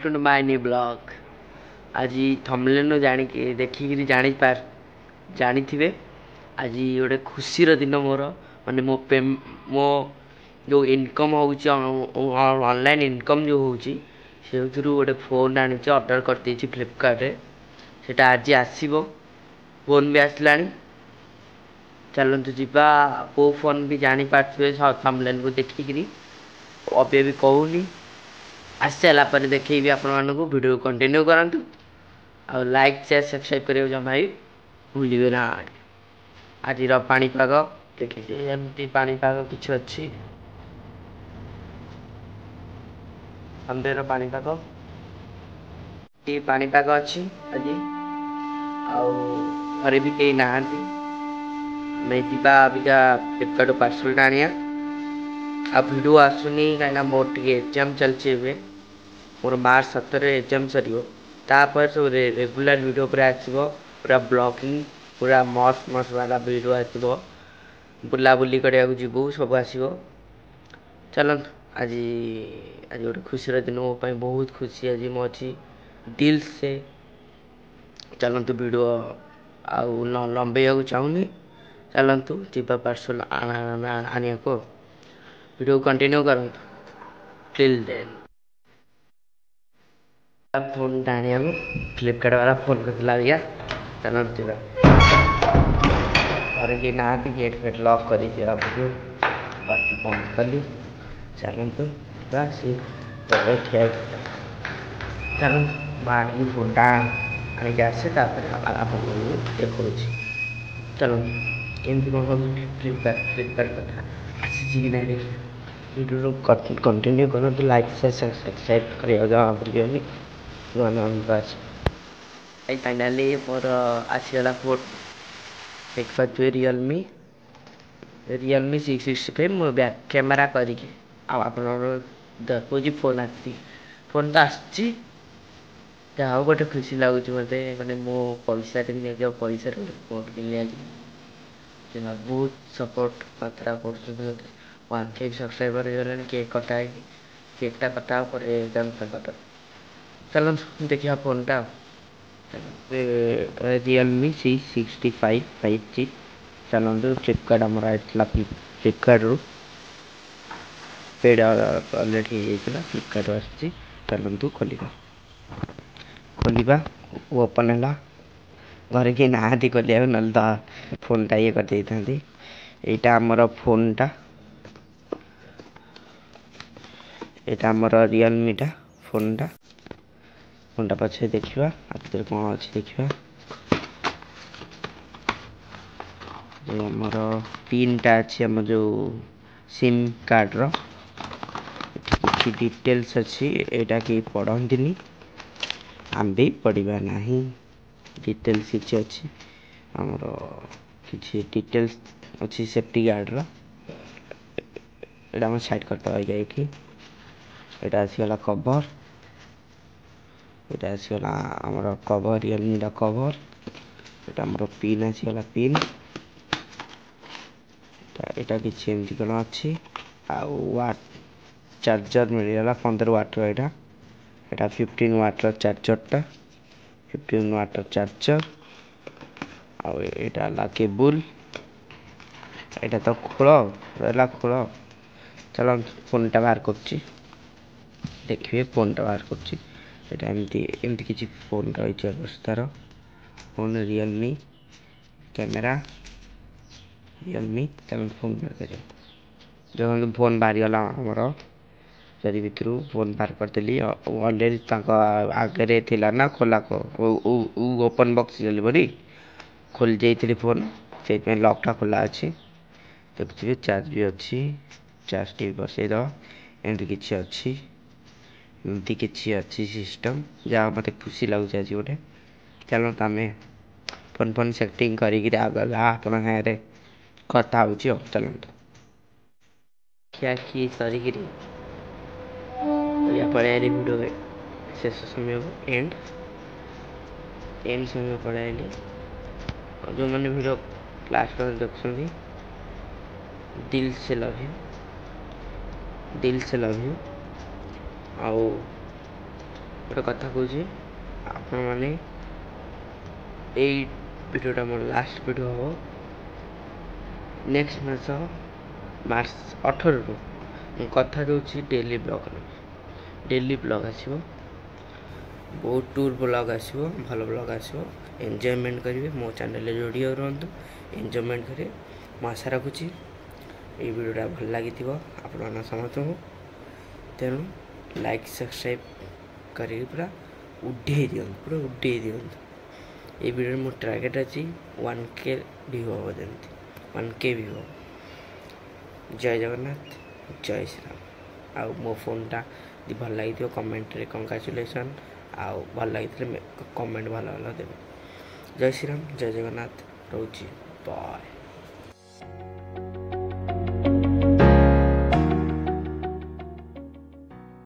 To my new blog. आज thumbnail देखिक जानी आज गोटे खुशी दिन मोर माने मो जो इनकम ऑनलाइन इनकम जो होची से गोटे फोन आनी ऑर्डर कर फ्लिपकार्ट रे सेटा आज आसीबो फोन भी आसला चलतु जीवा को फोन भी जानी पार्थे थंबनेल को देखिक अबे भी कहूनी आस सारा पर देखी आपण वीडियो कंटिन्यू करंतु आ लाइक शेयर सब्सक्राइब करियो जमा ही भूलिबे ना। आज पाणीपाग देखिए एमती पाणीपाग किछ अच्छी अंधेर पाणीपाग ये पाणीपाग अच्छी आज आरे भी कहीं नहांती मैं जीवा अबिका फ्लिपकार्ट पार्सल आनिया आ वीडियो आसुनी कहीं मोर टे एग्जाम चलती मोर मार्च 17 एग्जाम सर तापर सब रेगुलर वीडियो पूरा आसो पूरा ब्लॉगिंग पूरा मस्त मस्त वाला वीडियो आसो बुलाबुली करने जीवु सब आसो चल आज आज गोटे खुशी दिन मो बहुत खुशी आज मो अच्छी दिल से चलतु वीडियो आउ लंबे चाहूनी चलतु जीवा पार्सल आने को वीडियो कंटिन्यू करूँ टिल देन फोन आने फ्लिपकार्ट वाला फोन कर दिया चल जीवा और कि ना गेट फेट लॉक कर बंद कली चलतु बस ठिया चल बाहर फोटा आने आसे देखो चलो एमती कौन फ्लिपकार्ट कथा आसी ना वीडियो कंटिन्यू करूँ लाइक सब्सक्राइब कर बस फाइनाली मोर आसीगला फोन देखिए रियलमी 665 मो बैक कैमेरा करके देखो फोन आसी फोन तो आसी जहाँ गोटे खुशी लगुच मत मैंने मो पैसा पैसा फोन कि बहुत सपोर्ट मात्रा कर 1K सब्सक्राइबर केक कटा केकटा कटा कटा चलो देखिए फोनटा रियलमी C65 5G चलते फ्लिपकार्ट आमर आईला फ्लिपकार्ट रू पेड अलरेडी फ्लिपकार्ट आसी चलतु खोलिबा ओपन है घर के नहाती खोलिया ना तो फोनटा ये कर यहाँ आमर फोनटा यहाँ आमर रियलमीटा फोनटा पछे देखा आर कौन अच्छी देखा आमर पिनटा अच्छी आम जो सिम कार्ड रो डिटेल्स अच्छी एटा कि पढ़ती आम भी पढ़ा ना डिटेल्स किसी अच्छी आमर किसी डिटेल्स अच्छी सेफ्टी गार्ड रो एटा साइड करता ये आसीगला कवर ये आसीगला आमर कवर रियलमी कवर ये आमर पिन आसीगला पिन यहाँ किसी एमती कौन अच्छी वाट चार्जर मिलगला 15 वाट यहाँ 15 वाट चार्जरटा 15 वाट चार्जर आईटा केबुल यहाँ तो खोल चलो फोनटा बाहर कर देखिए फोनटा बाहर कर किसी फोन रही अवस्थार फोन रियलमी कैमेरा रियलमी चलो फोन देखो फोन बाहरी गला आमर चारि भितर फोन बाहर करदेली अलरेडी आगे थिला ना खोला ओपन बॉक्स डिलीवरी खोल जाइए फोन से लॉकटा खोला अच्छी देखिए चार्ज भी अच्छी चार्ज टी बसईद एमती किसी अच्छी एमती किसी अच्छी सिस्टम जहाँ मत खुशी लगुच आज गोटे चलो आम फोन फोन सेटिंग कर आप कथा हो चलते क्या कि सरिक पढ़ाई वीडियो शेष समय एंड समय पढ़ाई जो मैंने वीडियो क्लास देखते दिल से लव यू ଗୋଟେ କଥା କହୁଛି, ଆପଣମାନେ ଏଇ ଭିଡ଼ିଓଟା ମୋର ଲାଷ୍ଟ ଭିଡ଼ିଓ ହେବ। ନେକ୍ସଟ ମାସ ମାର୍ଚ୍ଚ 18ରୁ ମୁଁ କଥା ଦେଉଛି ଡେଲି ବ୍ଲଗ୍ ନେବି। ଡେଲି ବ୍ଲଗ୍ ଆସିବ, ବହୁତ ଟୁର୍ ବ୍ଲଗ୍ ଆସିବ, ଭଲ ବ୍ଲଗ୍ ଆସିବ। ଏନ୍ଜୟମେଣ୍ଟ କରିବେ, ମୋ ଚ୍ୟାନେଲରେ ଯୋଡ଼ି ରୁହନ୍ତୁ, ଏନ୍ଜୟମେଣ୍ଟ କରିବେ। ମୁଁ ଆଶା ରଖୁଛି ଏଇ ଭିଡ଼ିଓଟା ଭଲ ଲାଗିଥିବ ଆପଣମାନଙ୍କ ସମସ୍ତଙ୍କୁ। ତେଣୁ ଲାଇକ୍ ସବସ୍କ୍ରାଇବ୍ କରିକି ପୁରା ଉଡ଼େଇ ଦିଅନ୍ତୁ। এই ভিডিওর ମୋ ଟାର୍ଗେଟ୍ ଅଛି 1K ଭିୟୁ ହେବ, ଯେମିତି 1K ଭିୟୁ ହେବ। ଜୟ ଜଗନ୍ନାଥ, ଜୟ ଶ୍ରୀରାମ। ଆଉ ମୋ ଫୋନ୍ଟା ଯଦି ଭଲ ଲାଗିଥିବ କମେଣ୍ଟରେ କଂଗ୍ରାଚୁଲେସନ୍, ଆଉ ଭଲ ଲାଗିଥିଲେ କମେଣ୍ଟ ଭଲ ଦେବେ। ଜୟ ଶ୍ରୀରାମ, ଜୟ ଜଗନ୍ନାଥ, ରହୁଛି, ବାଏ।